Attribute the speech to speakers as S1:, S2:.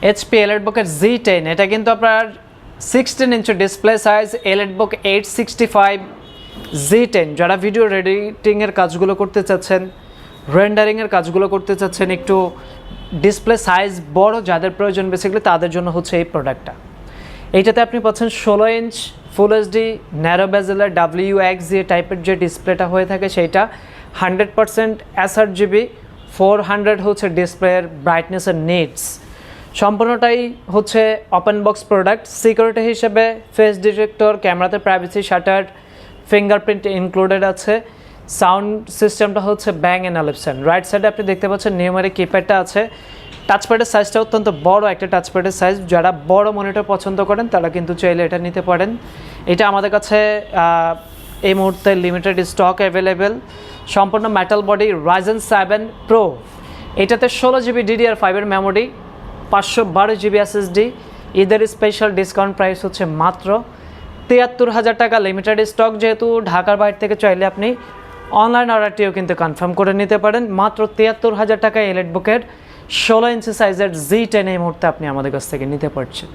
S1: HP এলিটবুকের Z10, এটা কিন্তু আপনার 16 inch display size, EliteBook 865 Z10। যারা ভিডিও এডিটিংয়ের কাজগুলো করতে চাচ্ছেন, রেন্ডারিংয়ের কাজগুলো করতে চাচ্ছেন, একটু ডিসপ্লে সাইজ বড় যাদের প্রয়োজন বেসিক্যালি তাদের জন্য হচ্ছে এই প্রোডাক্টটা। এইটাতে আপনি পাচ্ছেন 16 ইঞ্চ ফুল এইচডি ন্যারো বেজেলের WXG টাইপের যে ডিসপ্লেটা হয়ে থাকে সেইটা, 100% sRGB, 400 হচ্ছে ডিসপ্লের ব্রাইটনেসের নিটস। সম্পূর্ণটাই হচ্ছে ওপেন বক্স প্রোডাক্ট। সিকিউরিটি হিসেবে ফেস ডিটেক্টর, ক্যামেরাতে প্রাইভেসি শাটার, ফিঙ্গারপ্রিন্ট ইনক্লুডেড আছে। সাউন্ড সিস্টেমটা হচ্ছে ব্যাং অ্যান্ড অলিপসন। রাইট সাইডে আপনি দেখতে পাচ্ছেন নিউমেরিক কিপ্যাডটা আছে। টাচপ্যাডের সাইজটা অত্যন্ত বড় একটা টাচপ্যাডের সাইজ। যারা বড় মনিটর পছন্দ করেন তারা কিন্তু চাইলে এটা নিতে পারেন। এটা আমাদের কাছে এই মুহূর্তে লিমিটেড স্টক অ্যাভেলেবেল। সম্পূর্ণ মেটাল বডি, Ryzen 7 Pro। এটাতে 16 GB DDR5 এর মেমোরি, 512 GB SSD। ঈদের স্পেশাল ডিসকাউন্ট প্রাইস হচ্ছে মাত্র 73,000 টাকা। লিমিটেড স্টক যেহেতু, ঢাকার বাইরে থেকে চাইলে আপনি অনলাইন অর্ডারটিও কিন্তু কনফার্ম করে নিতে পারেন। মাত্র 73,000 টাকায় এলিটবুকের 16 ইঞ্চি সাইজের Z10 এই মুহূর্তে আপনি আমাদের কাছ থেকে নিতে পারছেন।